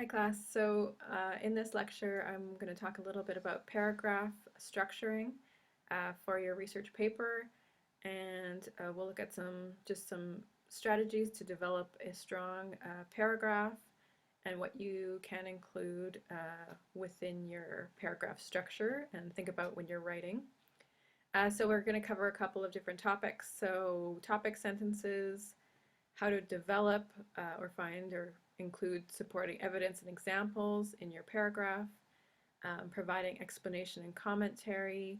Hi class. In this lecture I'm going to talk a little bit about paragraph structuring for your research paper, and we'll look at some strategies to develop a strong paragraph and what you can include within your paragraph structure and think about when you're writing. So we're going to cover a couple of different topics. So topic sentences, how to develop or find or include supporting evidence and examples in your paragraph, providing explanation and commentary,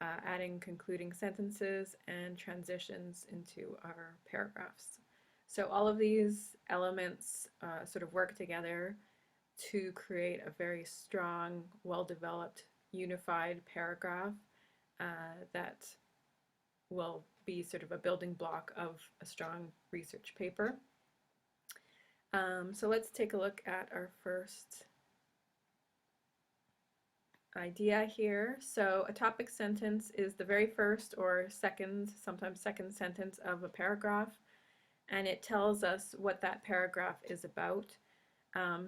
adding concluding sentences, and transitions into our paragraphs. So all of these elements sort of work together to create a very strong, well-developed, unified paragraph that will be sort of a building block of a strong research paper. So let's take a look at our first idea here. So a topic sentence is the very first or second, sometimes second sentence of a paragraph, and it tells us what that paragraph is about.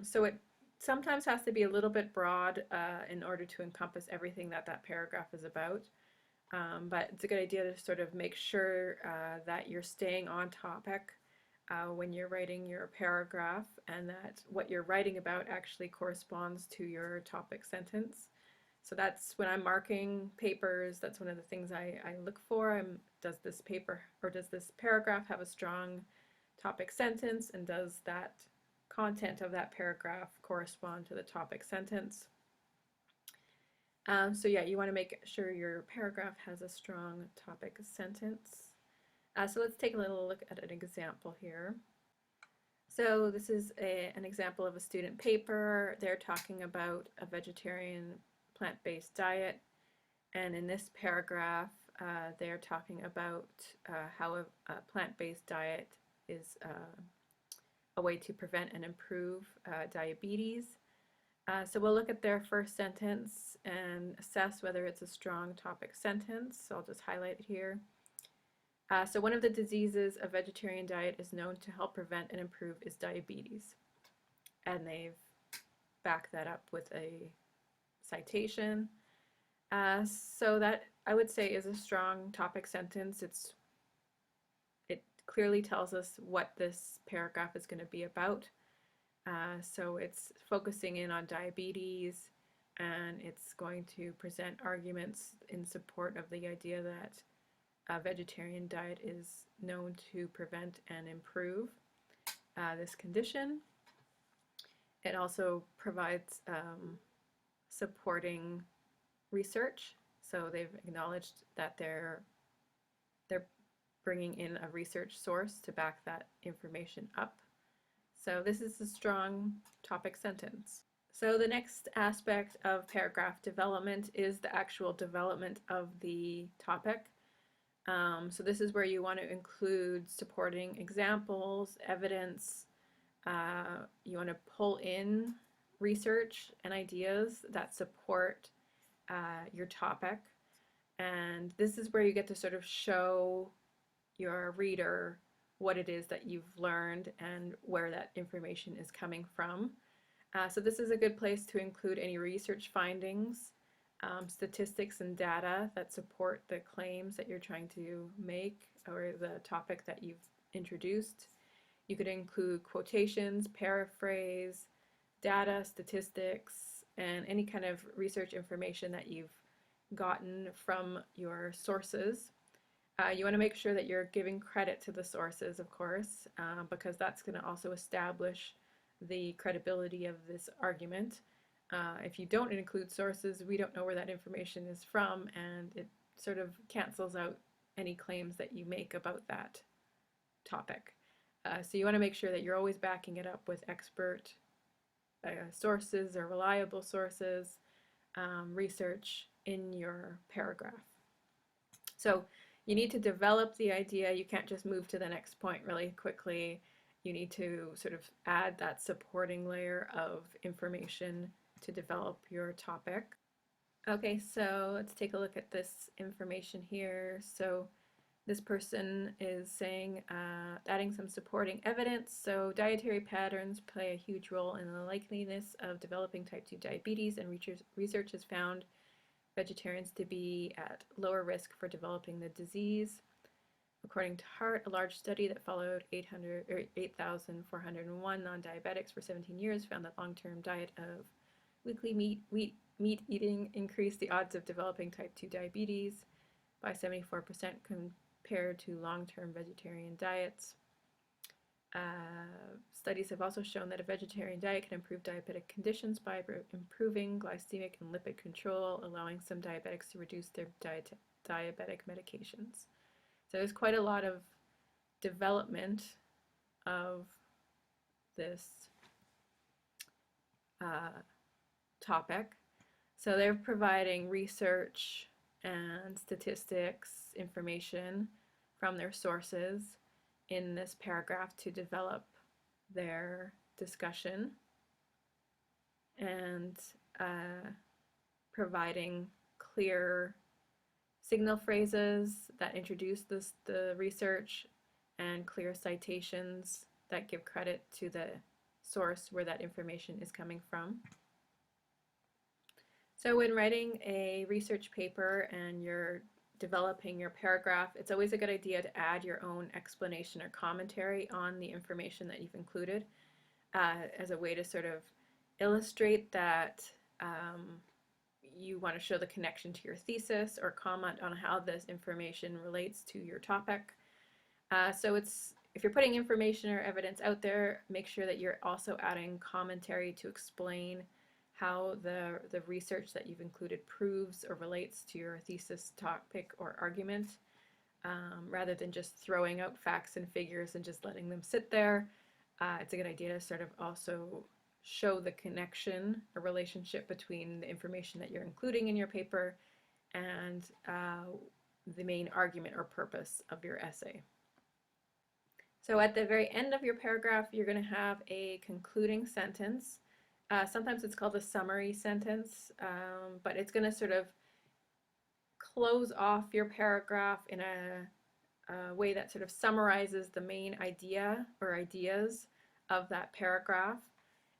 So it sometimes has to be a little bit broad in order to encompass everything that that paragraph is about. But it's a good idea to sort of make sure that you're staying on topic when you're writing your paragraph, and that what you're writing about actually corresponds to your topic sentence. So that's when I'm marking papers, that's one of the things I look for. Does this paper or does this paragraph have a strong topic sentence, and does that content of that paragraph correspond to the topic sentence? So yeah, you want to make sure your paragraph has a strong topic sentence. So let's take a little look at an example here. So this is an example of a student paper. They're talking about a vegetarian plant-based diet, and in this paragraph they're talking about how a plant-based diet is a way to prevent and improve diabetes. So we'll look at their first sentence and assess whether it's a strong topic sentence. So I'll just highlight it here. So one of the diseases a vegetarian diet is known to help prevent and improve is diabetes. And they've backed that up with a citation. So that I would say is a strong topic sentence. It clearly tells us what this paragraph is going to be about. So it's focusing in on diabetes, and it's going to present arguments in support of the idea that a vegetarian diet is known to prevent and improve this condition. It also provides supporting research. So they've acknowledged that they're bringing in a research source to back that information up. So this is a strong topic sentence. So the next aspect of paragraph development is the actual development of the topic. So this is where you want to include supporting examples, evidence. You want to pull in research and ideas that support your topic. And this is where you get to sort of show your reader what it is that you've learned and where that information is coming from. So this is a good place to include any research findings, statistics and data that support the claims that you're trying to make or the topic that you've introduced. You could include quotations, paraphrase, data, statistics, and any kind of research information that you've gotten from your sources. You want to make sure that you're giving credit to the sources, of course, because that's going to also establish the credibility of this argument. If you don't include sources, we don't know where that information is from, and it sort of cancels out any claims that you make about that topic. So you want to make sure that you're always backing it up with expert sources or reliable sources, research in your paragraph. So you need to develop the idea. You can't just move to the next point really quickly. You need to sort of add that supporting layer of information to develop your topic. Okay, so let's take a look at this information here. So This person is saying, adding some supporting evidence. So dietary patterns play a huge role in the likeliness of developing type 2 diabetes, and research has found vegetarians to be at lower risk for developing the disease. According to Hart, a large study that followed 8,401 non-diabetics for 17 years found that long-term diet of weekly meat eating increased the odds of developing type 2 diabetes by 74% compared to long-term vegetarian diets. Studies have also shown that a vegetarian diet can improve diabetic conditions by improving glycemic and lipid control, allowing some diabetics to reduce their diabetic medications. So there's quite a lot of development of this topic. So they're providing research and statistics information from their sources in this paragraph to develop their discussion, and providing clear signal phrases that introduce the research and clear citations that give credit to the source where that information is coming from. So when writing a research paper and you're developing your paragraph, it's always a good idea to add your own explanation or commentary on the information that you've included, as a way to sort of illustrate that you want to show the connection to your thesis, or comment on how this information relates to your topic. So if you're putting information or evidence out there, make sure that you're also adding commentary to explain how the research that you've included proves or relates to your thesis topic or argument, rather than just throwing out facts and figures and just letting them sit there. It's a good idea to sort of also show the connection or relationship between the information that you're including in your paper and the main argument or purpose of your essay. So at the very end of your paragraph, you're going to have a concluding sentence. Sometimes it's called a summary sentence, but it's going to sort of close off your paragraph in a way that sort of summarizes the main idea or ideas of that paragraph.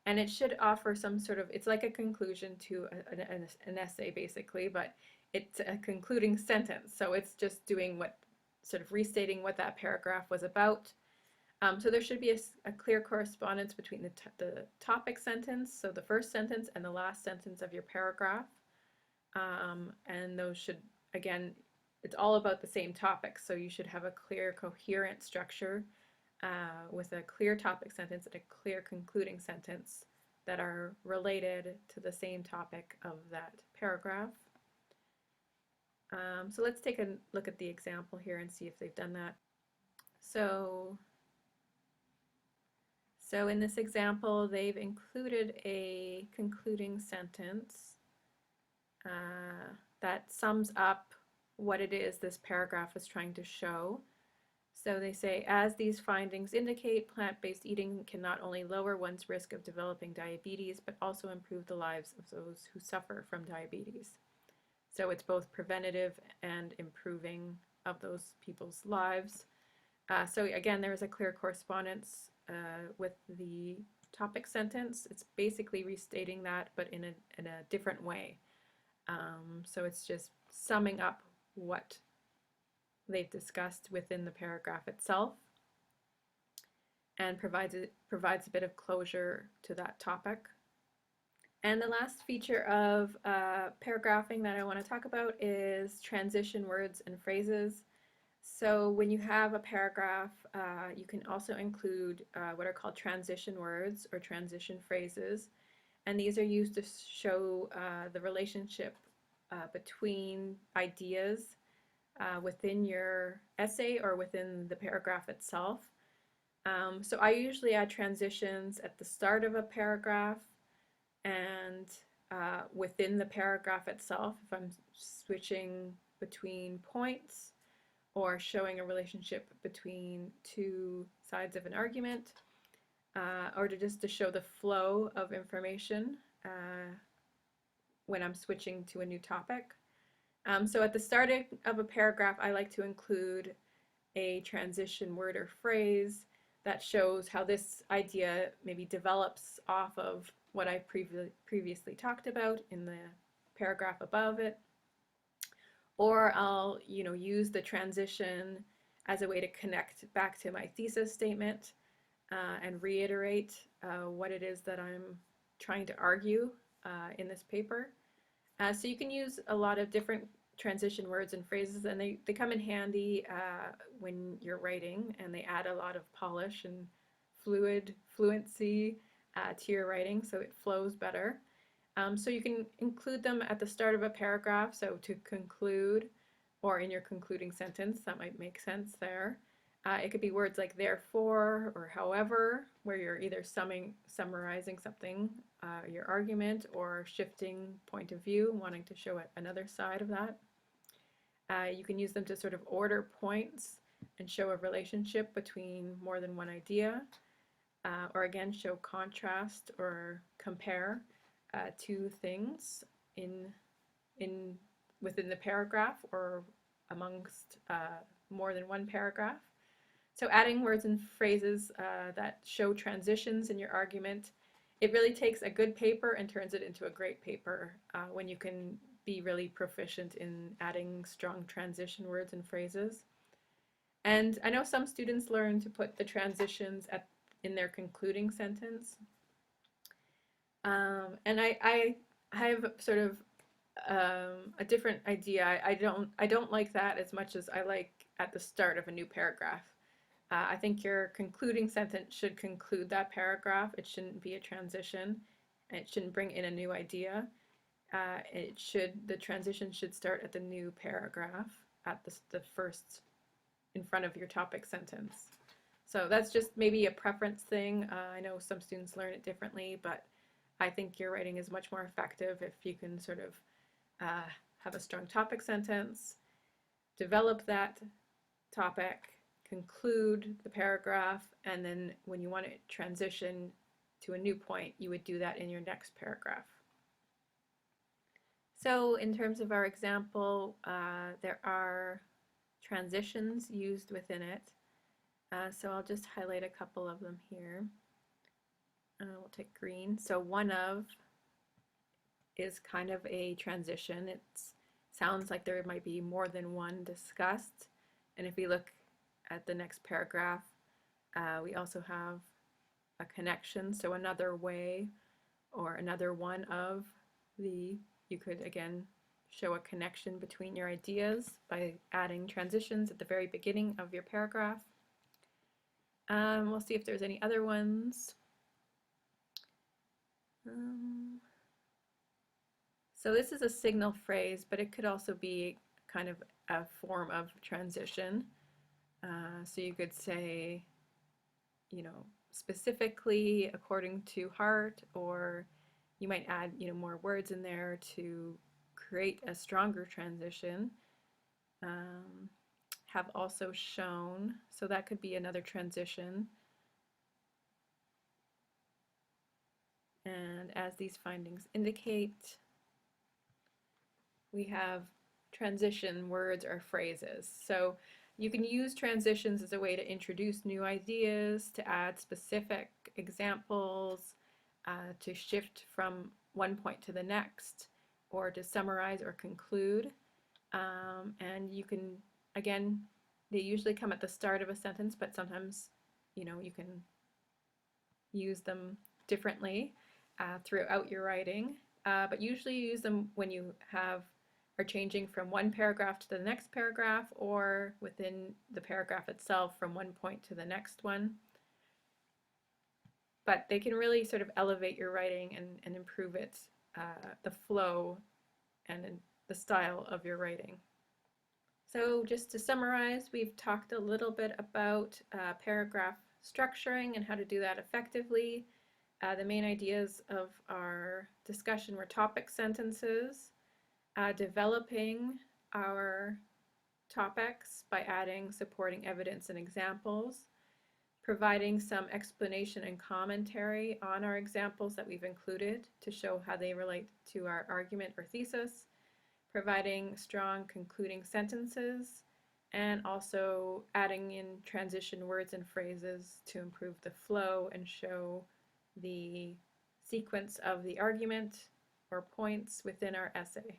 And it should offer some sort of, it's like a conclusion to an essay basically, but it's a concluding sentence. So it's just doing what, sort of restating what that paragraph was about. So there should be a clear correspondence between the topic sentence, so the first sentence, and the last sentence of your paragraph. And those should, again, it's all about the same topic, so you should have a clear, coherent structure with a clear topic sentence and a clear concluding sentence that are related to the same topic of that paragraph. So let's take a look at the example here and see if they've done that. So in this example, they've included a concluding sentence that sums up what it is this paragraph is trying to show. So they say, as these findings indicate, plant-based eating can not only lower one's risk of developing diabetes, but also improve the lives of those who suffer from diabetes. So it's both preventative and improving of those people's lives. So again, there is a clear correspondence with the topic sentence. It's basically restating that, but in a different way. So it's just summing up what they've discussed within the paragraph itself, and provides a bit of closure to that topic. And the last feature of paragraphing that I want to talk about is transition words and phrases. So when you have a paragraph, you can also include what are called transition words or transition phrases, and these are used to show the relationship between ideas within your essay or within the paragraph itself. So I usually add transitions at the start of a paragraph and within the paragraph itself if I'm switching between points or showing a relationship between two sides of an argument, or just to show the flow of information when I'm switching to a new topic. So at the start of a paragraph, I like to include a transition word or phrase that shows how this idea maybe develops off of what I previously talked about in the paragraph above it. Or I'll, use the transition as a way to connect back to my thesis statement and reiterate what it is that I'm trying to argue in this paper. So you can use a lot of different transition words and phrases, and they come in handy when you're writing, and they add a lot of polish and fluency to your writing, so it flows better. So you can include them at the start of a paragraph, so to conclude, or in your concluding sentence, that might make sense there. It could be words like therefore or however, where you're either summarizing something, your argument, or shifting point of view, wanting to show another side of that. You can use them to sort of order points and show a relationship between more than one idea, or again, show contrast or compare two things within the paragraph or amongst more than one paragraph. So adding words and phrases that show transitions in your argument, it really takes a good paper and turns it into a great paper when you can be really proficient in adding strong transition words and phrases. And I know some students learn to put the transitions in their concluding sentence. And I have sort of a different idea. I don't like that as much as I like at the start of a new paragraph. I think your concluding sentence should conclude that paragraph. It shouldn't be a transition, and it shouldn't bring in a new idea. The transition should start at the new paragraph, at the first in front of your topic sentence. So that's just maybe a preference thing. I know some students learn it differently, but I think your writing is much more effective if you can sort of have a strong topic sentence, develop that topic, conclude the paragraph, and then when you want to transition to a new point, you would do that in your next paragraph. So in terms of our example, there are transitions used within it. So I'll just highlight a couple of them here. We'll take green. So one of is kind of a transition. It sounds like there might be more than one discussed. And if we look at the next paragraph, we also have a connection. So another way or another one of you could again show a connection between your ideas by adding transitions at the very beginning of your paragraph. We'll see if there's any other ones. So this is a signal phrase, but it could also be kind of a form of transition. So you could say, specifically according to Hart, or you might add, more words in there to create a stronger transition. Have also shown, so that could be another transition. And as these findings indicate, we have transition words or phrases. So you can use transitions as a way to introduce new ideas, to add specific examples, to shift from one point to the next, or to summarize or conclude. And you can, again, they usually come at the start of a sentence, but sometimes, you can use them differently throughout your writing. But usually you use them when you are changing from one paragraph to the next paragraph, or within the paragraph itself from one point to the next one. But they can really sort of elevate your writing and improve it, the flow and the style of your writing. So just to summarize, we've talked a little bit about paragraph structuring and how to do that effectively. The main ideas of our discussion were topic sentences, developing our topics by adding supporting evidence and examples, providing some explanation and commentary on our examples that we've included to show how they relate to our argument or thesis, providing strong concluding sentences, and also adding in transition words and phrases to improve the flow and show the sequence of the argument or points within our essay.